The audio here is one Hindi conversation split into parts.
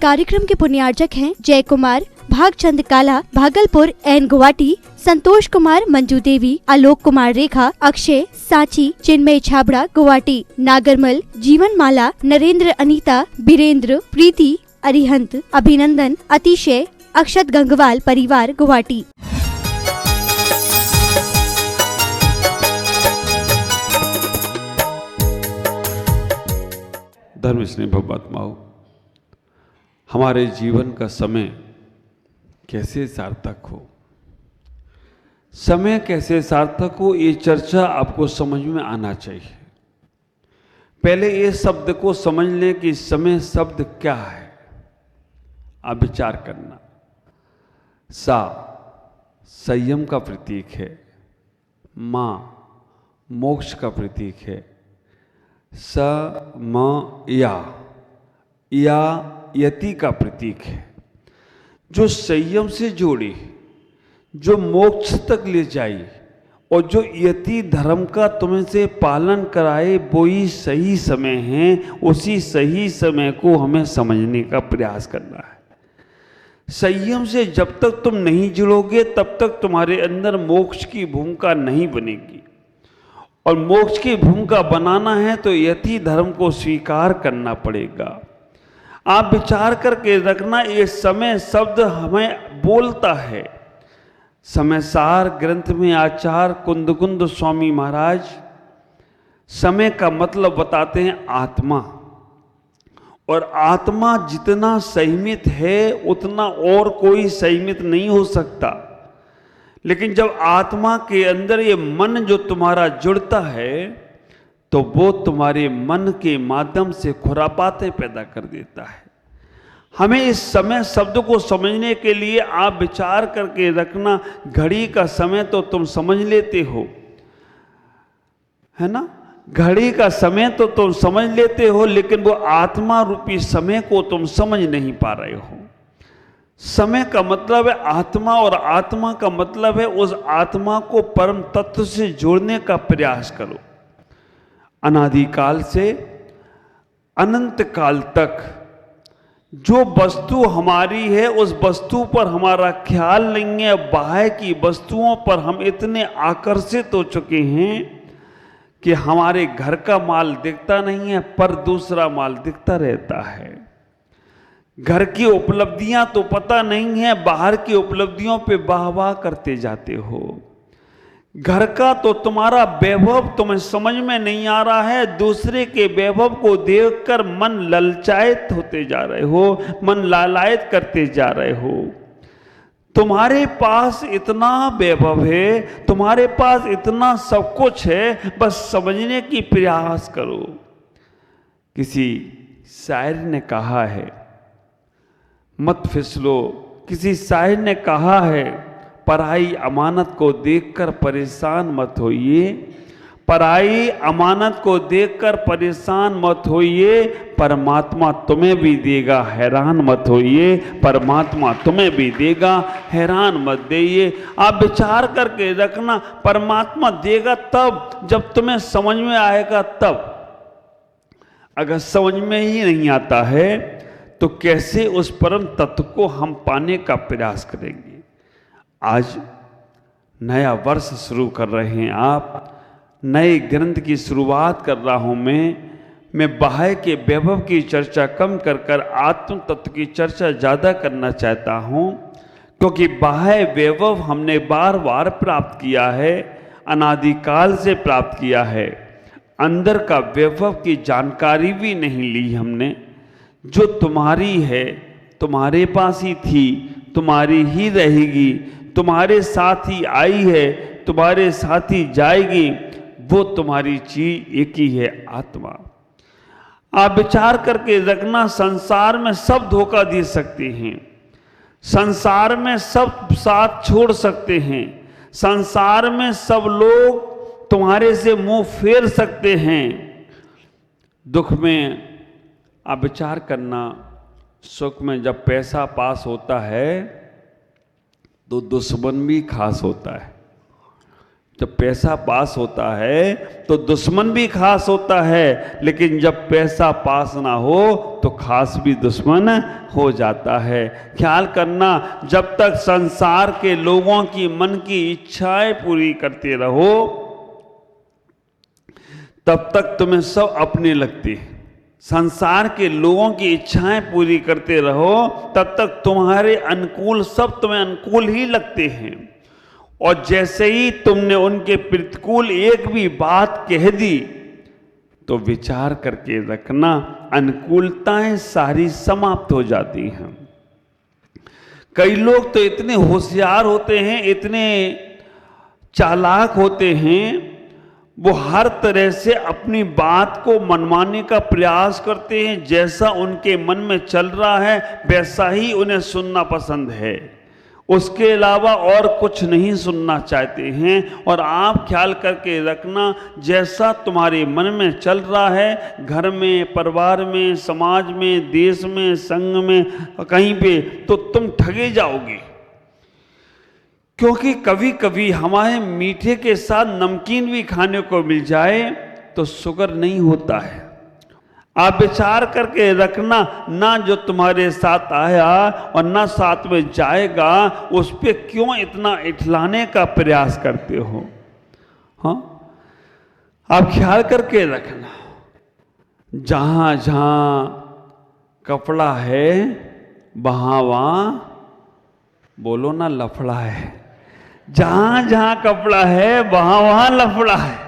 कार्यक्रम के पुण्यार्चक हैं जय कुमार, भागचंद काला, भागलपुर एन गुवाहाटी, संतोष कुमार, मंजू देवी, आलोक कुमार रेखा, अक्षय, सांची, चिन्मय छाबड़ा गुवाहाटी, नागरमल, जीवन माला, नरेंद्र, अनीता, बीरेंद्र, प्रीति, अरिहंत, अभिनंदन, अतिशय, अक्षत गंगवाल परिवार गुवाहाटी। धर्म स्नेही भवत्माओं, हमारे जीवन का समय कैसे सार्थक हो, समय कैसे सार्थक हो, ये चर्चा आपको समझ में आना चाहिए। पहले ये शब्द को समझ लें कि समय शब्द क्या है। आप विचार करना। सा संयम का प्रतीक है, मां मोक्ष का प्रतीक है, स म या यति का प्रतीक है, जो संयम से जोड़े, जो मोक्ष तक ले जाए और जो यति धर्म का तुम्हें से पालन कराए, वो ही सही समय है। उसी सही समय को हमें समझने का प्रयास करना है। संयम से जब तक तुम नहीं जुड़ोगे तब तक तुम्हारे अंदर मोक्ष की भूमिका नहीं बनेगी, और मोक्ष की भूमिका बनाना है तो यति धर्म को स्वीकार करना पड़ेगा। आप विचार करके रखना, ये समय शब्द हमें बोलता है। समयसार ग्रंथ में आचार्य कुंदकुंद स्वामी महाराज समय का मतलब बताते हैं आत्मा, और आत्मा जितना संयमित है उतना और कोई संयमित नहीं हो सकता। लेकिन जब आत्मा के अंदर ये मन जो तुम्हारा जुड़ता है तो वो तुम्हारे मन के माध्यम से खुरापाते पैदा कर देता है। हमें इस समय शब्द को समझने के लिए आप विचार करके रखना, घड़ी का समय तो तुम समझ लेते हो, है ना, घड़ी का समय तो तुम समझ लेते हो, लेकिन वो आत्मा रूपी समय को तुम समझ नहीं पा रहे हो। समय का मतलब है आत्मा, और आत्मा का मतलब है उस आत्मा को परम तत्व से जोड़ने का प्रयास करो। अनादिकाल से अनंत काल तक जो वस्तु हमारी है उस वस्तु पर हमारा ख्याल नहीं है। बाहर की वस्तुओं पर हम इतने आकर्षित हो चुके हैं कि हमारे घर का माल दिखता नहीं है, पर दूसरा माल दिखता रहता है। घर की उपलब्धियां तो पता नहीं है, बाहर की उपलब्धियों पे वाह वाह करते जाते हो। घर का तो तुम्हारा वैभव तुम्हें समझ में नहीं आ रहा है, दूसरे के वैभव को देखकर मन ललचायित होते जा रहे हो, मन लालायित करते जा रहे हो। तुम्हारे पास इतना वैभव है, तुम्हारे पास इतना सब कुछ है, बस समझने की प्रयास करो। किसी शायर ने कहा है, मत फिसलो। किसी शायर ने कहा है, पराई अमानत को देखकर परेशान मत होइए, पराई अमानत को देखकर परेशान मत होइए, परमात्मा तुम्हें भी देगा, हैरान मत होइए, परमात्मा तुम्हें भी देगा, हैरान मत देइए। आप विचार करके रखना, परमात्मा देगा तब जब तुम्हें समझ में आएगा तब। अगर समझ में ही नहीं आता है तो कैसे उस परम तत्व को हम पाने का प्रयास करेंगे। आज नया वर्ष शुरू कर रहे हैं आप, नए ग्रंथ की शुरुआत कर रहा हूं मैं बाह्य के वैभव की चर्चा कम कर कर आत्म तत्व की चर्चा ज़्यादा करना चाहता हूं, क्योंकि बाह्य वैभव हमने बार बार प्राप्त किया है, अनादिकाल से प्राप्त किया है। अंदर का वैभव की जानकारी भी नहीं ली हमने। जो तुम्हारी है तुम्हारे पास ही थी, तुम्हारी ही रहेगी, तुम्हारे साथ ही आई है, तुम्हारे साथ ही जाएगी, वो तुम्हारी चीज एक ही है, आत्मा। आप विचार करके रखना, संसार में सब धोखा दे सकते हैं, संसार में सब साथ छोड़ सकते हैं, संसार में सब लोग तुम्हारे से मुंह फेर सकते हैं। दुख में आप विचार करना, सुख में जब पैसा पास होता है तो दुश्मन भी खास होता है। जब पैसा पास होता है तो दुश्मन भी खास होता है, लेकिन जब पैसा पास ना हो तो खास भी दुश्मन हो जाता है। ख्याल करना, जब तक संसार के लोगों की मन की इच्छाएं पूरी करते रहो तब तक तुम्हें सब अपने लगते हैं। संसार के लोगों की इच्छाएं पूरी करते रहो तब तक तुम्हारे अनुकूल सब तुम्हें अनुकूल ही लगते हैं। और जैसे ही तुमने उनके प्रतिकूल एक भी बात कह दी तो विचार करके रखना, अनुकूलताएं सारी समाप्त हो जाती हैं। कई लोग तो इतने होशियार होते हैं, इतने चालाक होते हैं, वो हर तरह से अपनी बात को मनवाने का प्रयास करते हैं। जैसा उनके मन में चल रहा है वैसा ही उन्हें सुनना पसंद है, उसके अलावा और कुछ नहीं सुनना चाहते हैं। और आप ख्याल करके रखना, जैसा तुम्हारे मन में चल रहा है घर में, परिवार में, समाज में, देश में, संघ में, कहीं पे, तो तुम ठगे जाओगे। क्योंकि कभी कभी हमारे मीठे के साथ नमकीन भी खाने को मिल जाए तो शुगर नहीं होता है। आप विचार करके रखना, ना जो तुम्हारे साथ आया और ना साथ में जाएगा उस पे क्यों इतना इठलाने का प्रयास करते हो। हाँ, आप ख्याल करके रखना, जहां जहां कपड़ा है वहां वहां बोलो ना लफड़ा है। जहां जहां कपड़ा है वहां वहां लफड़ा है।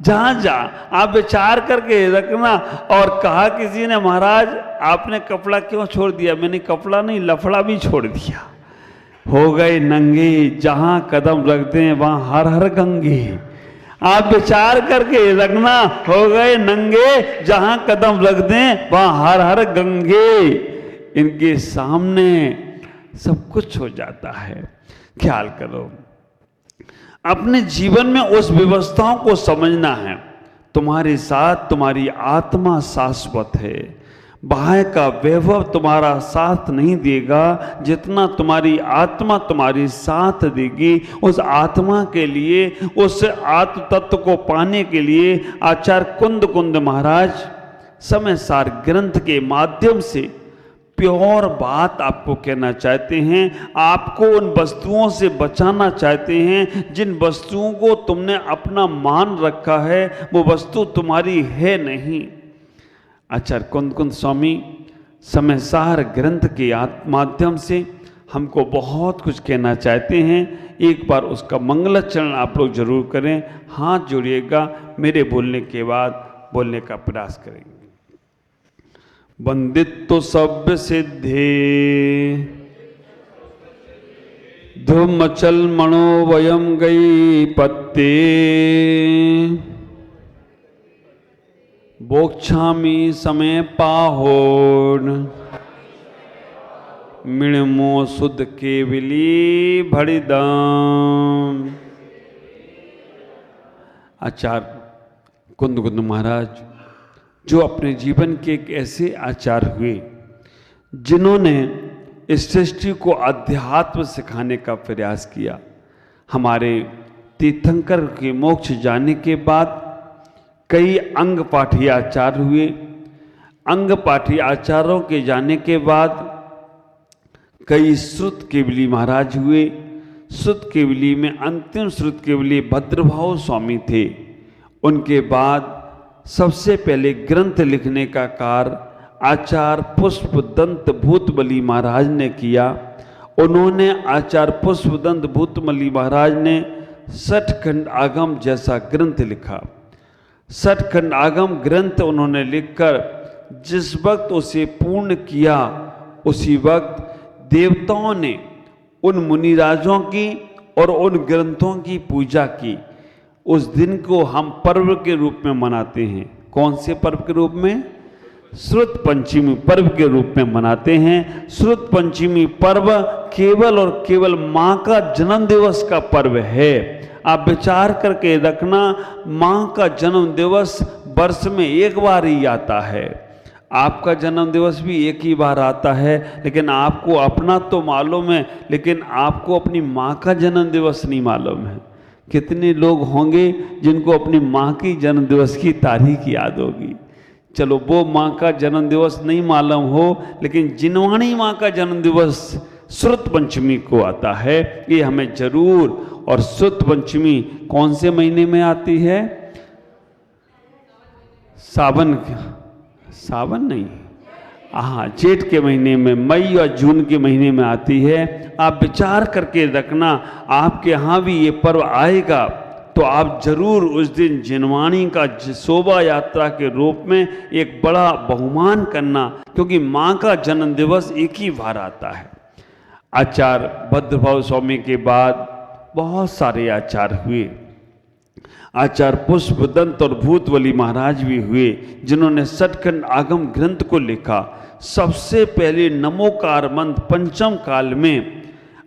जहां जहां आप विचार करके रखना। और कहा किसी ने, महाराज आपने कपड़ा क्यों छोड़ दिया? मैंने कपड़ा नहीं, लफड़ा भी छोड़ दिया। हो गए नंगे, जहां कदम रखते हैं वहां हर हर गंगे। आप विचार करके रखना, हो गए नंगे, जहां कदम रख दें वहां हर हर गंगे। इनके सामने सब कुछ हो जाता है। ख्याल करो, अपने जीवन में उस व्यवस्थाओं को समझना है। तुम्हारे साथ तुम्हारी आत्मा शाश्वत है। बाह्य का वैभव तुम्हारा साथ नहीं देगा, जितना तुम्हारी आत्मा तुम्हारी साथ देगी। उस आत्मा के लिए, उस आत्म तत्व को पाने के लिए आचार्य कुंद कुंद महाराज समय सार ग्रंथ के माध्यम से प्योर बात आपको कहना चाहते हैं। आपको उन वस्तुओं से बचाना चाहते हैं जिन वस्तुओं को तुमने अपना मान रखा है, वो वस्तु तुम्हारी है नहीं। आचार्य कुंद कुंद स्वामी समय सार ग्रंथ के माध्यम से हमको बहुत कुछ कहना चाहते हैं। एक बार उसका मंगलाचरण आप लोग जरूर करें। हाथ जोड़िएगा, मेरे बोलने के बाद बोलने का प्रयास करेंगे। वंदित्व सभ्य सिद्धे धूमचल मणो वयम गई पत्ते बोक्षामी समय पाहोन मिणमो सुध केवली भड़िदम। आचार्य कुंद कुंद महाराज जो अपने जीवन के एक ऐसे आचार्य हुए जिन्होंने इस सृष्टि को अध्यात्म सिखाने का प्रयास किया। हमारे तीर्थंकर के मोक्ष जाने के बाद कई अंग पाठी आचार्य हुए। अंग पाठी आचार्यों के जाने के बाद कई श्रुत केवली महाराज हुए। श्रुत केवली में अंतिम श्रुत केवली भद्रभाव स्वामी थे। उनके बाद सबसे पहले ग्रंथ लिखने का कार्य आचार्य पुष्पदंत भूतबली महाराज ने किया। उन्होंने आचार्य पुष्पदंत भूतबली महाराज ने 60 खंड आगम जैसा ग्रंथ लिखा। 60 खंड आगम ग्रंथ उन्होंने लिखकर जिस वक्त उसे पूर्ण किया उसी वक्त देवताओं ने उन मुनिराजों की और उन ग्रंथों की पूजा की। उस दिन को हम पर्व के रूप में मनाते हैं। कौन से पर्व के रूप में? श्रुत पंचमी पर्व के रूप में मनाते हैं। श्रुत पंचमी पर्व केवल और केवल माँ का जन्म दिवस का पर्व है। आप विचार करके रखना, माँ का जन्म दिवस वर्ष में एक बार ही आता है। आपका जन्म दिवस भी एक ही बार आता है, लेकिन आपको अपना तो मालूम है, लेकिन आपको अपनी माँ का जन्म दिवस नहीं मालूम है। कितने लोग होंगे जिनको अपनी माँ की जन्म दिवस की तारीख याद होगी। चलो वो माँ का जन्म दिवस नहीं मालूम हो, लेकिन जिनवाणी माँ का जन्म दिवस श्रुत पंचमी को आता है, ये हमें जरूर। और श्रुत पंचमी कौन से महीने में आती है? सावन नहीं, हाँ, जेठ के महीने में, मई और जून के महीने में आती है। आप विचार करके रखना, आपके यहाँ भी ये पर्व आएगा तो आप जरूर उस दिन जिनवाणी का शोभा यात्रा के रूप में एक बड़ा बहुमान करना, क्योंकि माँ का जन्म दिवस एक ही बार आता है। आचार्य भद्रभाव स्वामी के बाद बहुत सारे आचार्य हुए। आचार्य पुष्पदंत और भूतवली महाराज भी हुए, जिन्होंने सतखंड आगम ग्रंथ को लिखा। सबसे पहले नमोकार मंत्र पंचम काल में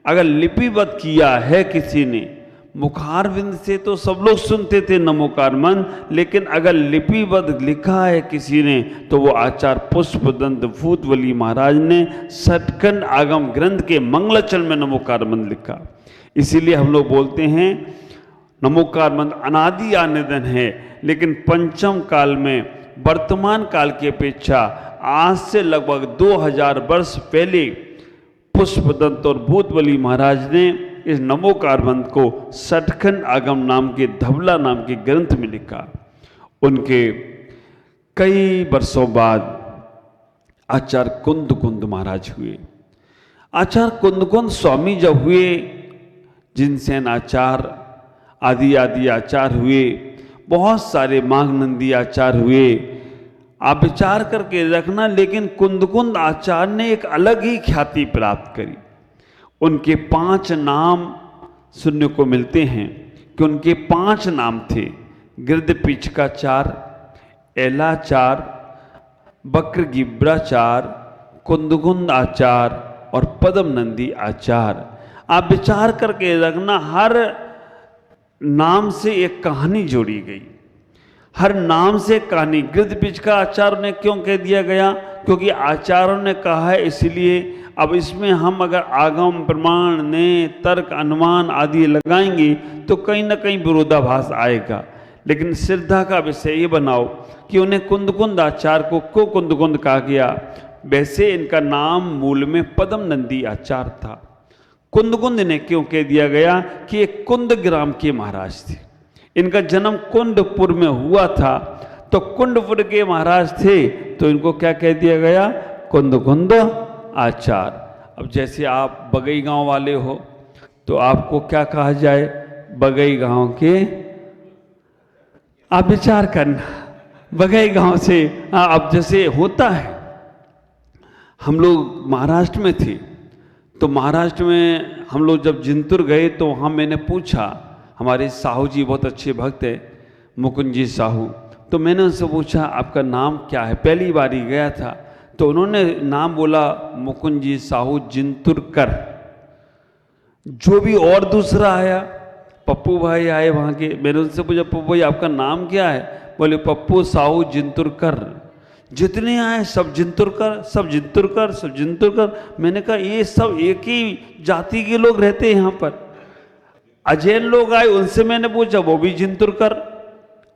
अगर लिपिबद्ध किया है किसी ने, मुखारविंद से तो सब लोग सुनते थे नमोकार मंत्र, लेकिन अगर लिपिबद्ध लिखा है किसी ने तो वो आचार्य पुष्पदंत भूतवली महाराज ने सतखंड आगम ग्रंथ के मंगलाचरण में नमोकार मंत्र लिखा। इसीलिए हम लोग बोलते हैं नमोकार मंत्र अनादि आनिधन है, लेकिन पंचम काल में वर्तमान काल की अपेक्षा आज से लगभग 2000 वर्ष पहले पुष्पदंत और भूतवली महाराज ने इस नमोकार मंत्र को सतखंड आगम नाम के धवला नाम के ग्रंथ में लिखा। उनके कई वर्षों बाद आचार्य कुंद महाराज हुए। आचार्य कुंद स्वामी जब हुए, जिनसेन आचार्य आदि आचार्य हुए, बहुत सारे माघनंदी आचार्य हुए। आप विचार करके रखना, लेकिन कुंद आचार्य ने एक अलग ही ख्याति प्राप्त करी। उनके 5 नाम सुनने को मिलते हैं कि उनके 5 नाम थे: गिरदपिचकाचार, एलाचार, वक्रगिब्राचार, कुंद आचार और पद्म नंदी आचार। आप विचार करके रखना, हर नाम से एक कहानी जोड़ी गई, हर नाम से कहानी। गिरदपिचका आचार्य ने क्यों कह दिया गया? क्योंकि आचार्यों ने कहा है, इसलिए। अब इसमें हम अगर आगम प्रमाण ने तर्क अनुमान आदि लगाएंगे तो कहीं ना कहीं विरोधाभास आएगा। लेकिन श्रद्धा का विषय ये बनाओ कि उन्हें कुंद आचार्य को क्यों कुंद कहा गया। वैसे इनका नाम मूल में पद्म नंदी आचार्य था। कुंद ने क्यों कह दिया गया कि ये कुंद ग्राम के महाराज थे। इनका जन्म कुंडपुर में हुआ था, तो कुंडपुर के महाराज थे, तो इनको क्या कह दिया गया? कुंद आचार्य। अब जैसे आप बगई गांव वाले हो तो आपको क्या कहा जाए? बगई गांव के। आप विचार करना, बगई गांव से। अब जैसे होता है, हम लोग महाराष्ट्र में थे, तो महाराष्ट्र में हम लोग जब जिंतूर गए तो वहाँ मैंने पूछा, हमारे साहू जी बहुत अच्छे भक्त है, मुकुंद जी साहू, तो मैंने उनसे पूछा आपका नाम क्या है? पहली बार ही गया था, तो उन्होंने नाम बोला मुकुंद जी साहू जिंतुरकर। जो भी और दूसरा आया, पप्पू भाई आए वहाँ के, मैंने उनसे पूछा पप्पू भाई आपका नाम क्या है? बोले पप्पू साहू जिंतुरकर। जितने आए सब जिंतुरकर, सब जिंतुरकर, सब जिंतुरकर। मैंने कहा ये सब एक ही जाति के लोग रहते हैं यहाँ पर। अजैन लोग आए, उनसे मैंने पूछा, वो भी जिंतुरकर।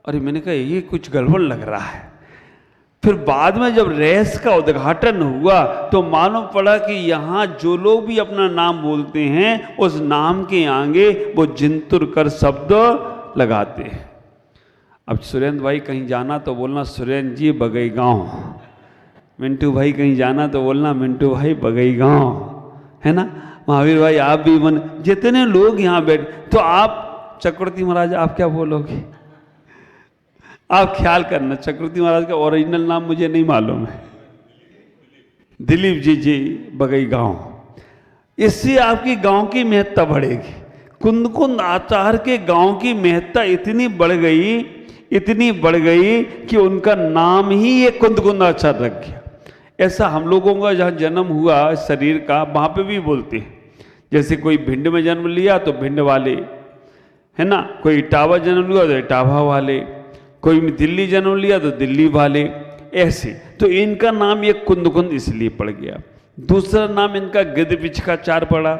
अरे मैंने कहा ये कुछ गड़बड़ लग रहा है। फिर बाद में जब रेस का उद्घाटन हुआ तो मालूम पड़ा कि यहाँ जो लोग भी अपना नाम बोलते हैं, उस नाम के आगे वो जिंतुरकर शब्द लगाते हैं। अब सुरेंद्र भाई कहीं जाना तो बोलना सुरेंद्र जी बगई गांव, मिंटू भाई कहीं जाना तो बोलना मिंटू भाई बगई गांव, है ना। महावीर भाई आप भी मन, जितने लोग यहाँ बैठ, तो आप चक्रवर्ती महाराज आप क्या बोलोगे? आप ख्याल करना, चक्रवर्ती महाराज का ओरिजिनल नाम मुझे नहीं मालूम है, दिलीप जी बगई गांव। इससे आपकी गांव की महत्ता बढ़ेगी। कुंद आचार्य के गांव की महत्ता इतनी बढ़ गई कि उनका नाम ही ये कुंद आचार्य रख गया। ऐसा हम लोगों का जहाँ जन्म हुआ शरीर का, वहाँ पे भी बोलते हैं। जैसे कोई भिंड में जन्म लिया तो भिंड वाले, है ना, कोई इटावा जन्म लिया तो इटावा वाले, कोई दिल्ली जन्म लिया तो दिल्ली वाले, ऐसे। तो इनका नाम ये कुंद इसलिए पड़ गया। दूसरा नाम इनका गिरदपिचकाचार पड़ा।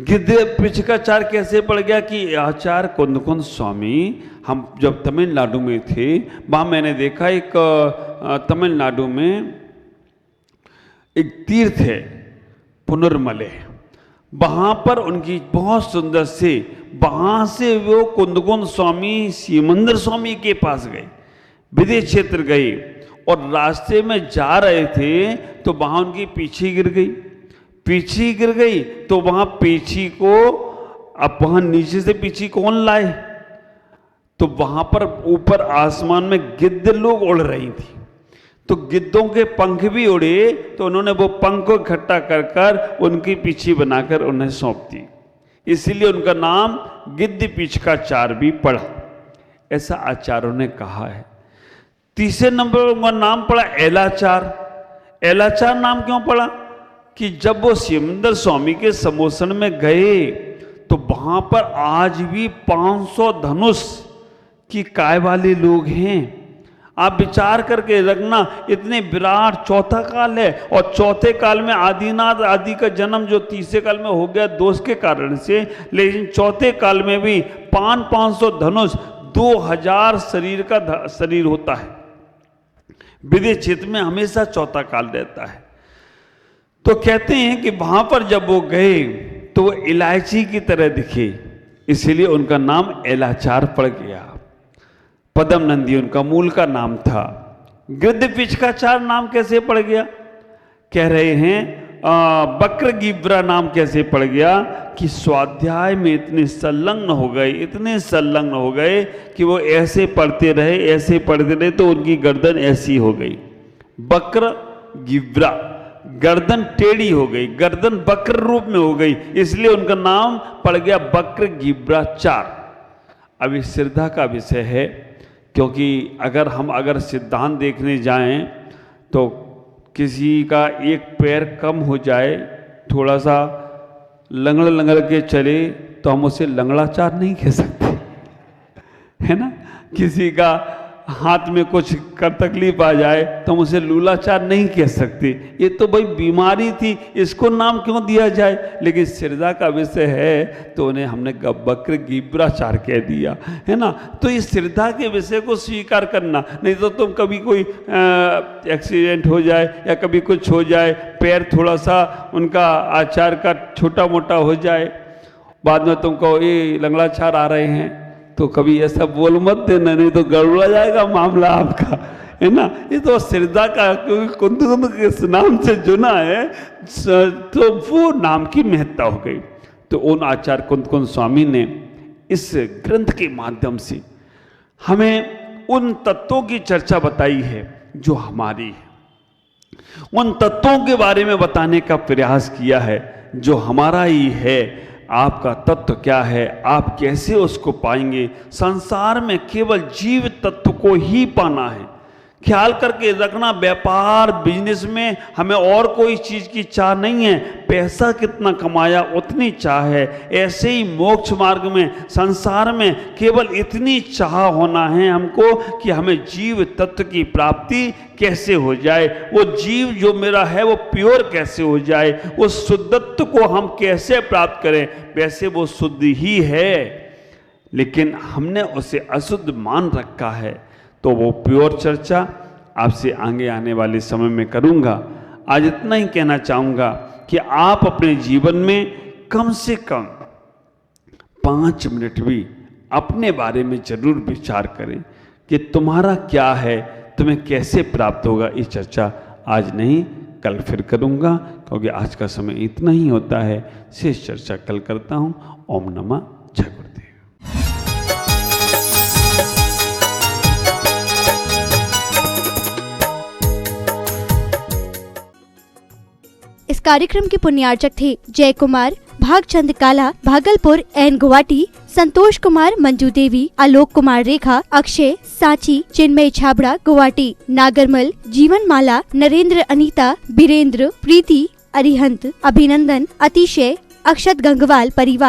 गिद्ध पिचकाचार कैसे पड़ गया कि आचार्य कुंद स्वामी, हम जब तमिलनाडु में थे वहाँ मैंने देखा एक तमिलनाडु में एक तीर्थ है पुनर्मले, वहाँ पर उनकी बहुत सुंदर से, वहाँ से वो कुंद स्वामी सीमंदर स्वामी के पास गए, विदेश क्षेत्र गए और रास्ते में जा रहे थे तो वहाँ उनकी पीछे गिर गई तो वहाँ पीछी को, अब वहाँ नीचे से पीछी कौन लाए, तो वहाँ पर ऊपर आसमान में गिद्ध लोग उड़ रही थी, तो गिद्धों के पंख भी उड़े, तो उन्होंने वो पंख को इकट्ठा कर कर उनकी पीछी बनाकर उन्हें सौंप दी, इसीलिए उनका नाम गिद्ध पिचकाचार भी पड़ा, ऐसा आचार्यों ने कहा है। तीसरे नंबर पर उनका नाम पड़ा एलाचार। एलाचार नाम क्यों पड़ा कि जब वो सीमंदर स्वामी के समोसन में गए तो वहां पर आज भी 500 धनुष की काय वाले लोग हैं। आप विचार करके रखना, इतने विराट चौथा काल है और चौथे काल में आदिनाथ आदि का जन्म जो तीसरे काल में हो गया दोष के कारण से, लेकिन चौथे काल में भी 500 धनुष 2000 शरीर होता है। विदेश क्षेत्र में हमेशा चौथा काल रहता है। तो कहते हैं कि वहां पर जब वो गए तो वो इलायची की तरह दिखे, इसीलिए उनका नाम एलाचार पड़ गया। पद्म नंदी उनका मूल का नाम था। गिद्ध पिचकाचार नाम कैसे पड़ गया? कह रहे हैं बक्रगिब्रा नाम कैसे पड़ गया कि स्वाध्याय में इतने संलग्न हो गए कि वो ऐसे पढ़ते रहे तो उनकी गर्दन ऐसी हो गई, बक्रगिब्रा, गर्दन टेढ़ी हो गई, गर्दन बक्र रूप में हो गई, इसलिए उनका नाम पड़ गया बक्रगिब्राचार। अब इस श्रद्धा का विषय है, क्योंकि अगर सिद्धांत देखने जाएं तो किसी का एक पैर कम हो जाए, थोड़ा सा लंगड़ के चले, तो हम उसे लंगड़ाचार नहीं कह सकते, है ना। किसी का हाथ में कुछ तकलीफ आ जाए तो हम उसे लूलाचार नहीं कह सकते। ये तो भाई बीमारी थी, इसको नाम क्यों दिया जाए, लेकिन श्रद्धा का विषय है तो उन्हें हमने बक्रगिब्राचार कह दिया, है ना। तो इस श्रद्धा के विषय को स्वीकार करना, नहीं तो तुम कभी कोई एक्सीडेंट हो जाए या कभी कुछ हो जाए, पैर थोड़ा सा उनका आचार का छोटा मोटा हो जाए, बाद में तुमको ये लंगड़ाचार आ रहे हैं, तो कभी ऐसा बोल मत देना, नहीं तो गड़बड़ा जाएगा मामला आपका, है ना। ये तो श्रद्धा का, क्योंकि कुंद के नाम से जुना है तो वो नाम की महत्ता हो गई। तो उन आचार्य कुंद स्वामी ने इस ग्रंथ के माध्यम से हमें उन तत्वों की चर्चा बताई है जो हमारी है, उन तत्वों के बारे में बताने का प्रयास किया है जो हमारा ही है। आपका तत्व क्या है, आप कैसे उसको पाएंगे। संसार में केवल जीव तत्व को ही पाना है। ख्याल करके रखना, व्यापार बिजनेस में हमें और कोई चीज़ की चाह नहीं है, पैसा कितना कमाया उतनी चाह है। ऐसे ही मोक्ष मार्ग में, संसार में केवल इतनी चाह होना है हमको कि हमें जीव तत्व की प्राप्ति कैसे हो जाए, वो जीव जो मेरा है वो प्योर कैसे हो जाए, उस शुद्धत्व को हम कैसे प्राप्त करें। वैसे वो शुद्ध ही है, लेकिन हमने उसे अशुद्ध मान रखा है। तो वो प्योर चर्चा आपसे आगे आने वाले समय में करूँगा। आज इतना ही कहना चाहूँगा कि आप अपने जीवन में कम से कम 5 मिनट भी अपने बारे में जरूर विचार करें कि तुम्हारा क्या है, तुम्हें कैसे प्राप्त होगा। ये चर्चा आज नहीं कल फिर करूँगा, क्योंकि आज का समय इतना ही होता है। शेष चर्चा कल करता हूँ। ओम नमः जय गुरुदेव। इस कार्यक्रम के पुण्यार्चक थे जय कुमार, भागचंद काला, भागलपुर एंड गुवाहाटी, संतोष कुमार, मंजू देवी, आलोक कुमार रेखा, अक्षय, साची, चिन्मय छाबड़ा, गुवाहाटी, नागरमल, जीवन माला, नरेंद्र, अनीता, बीरेंद्र, प्रीति, अरिहंत, अभिनंदन, अतिशय, अक्षत गंगवाल परिवार।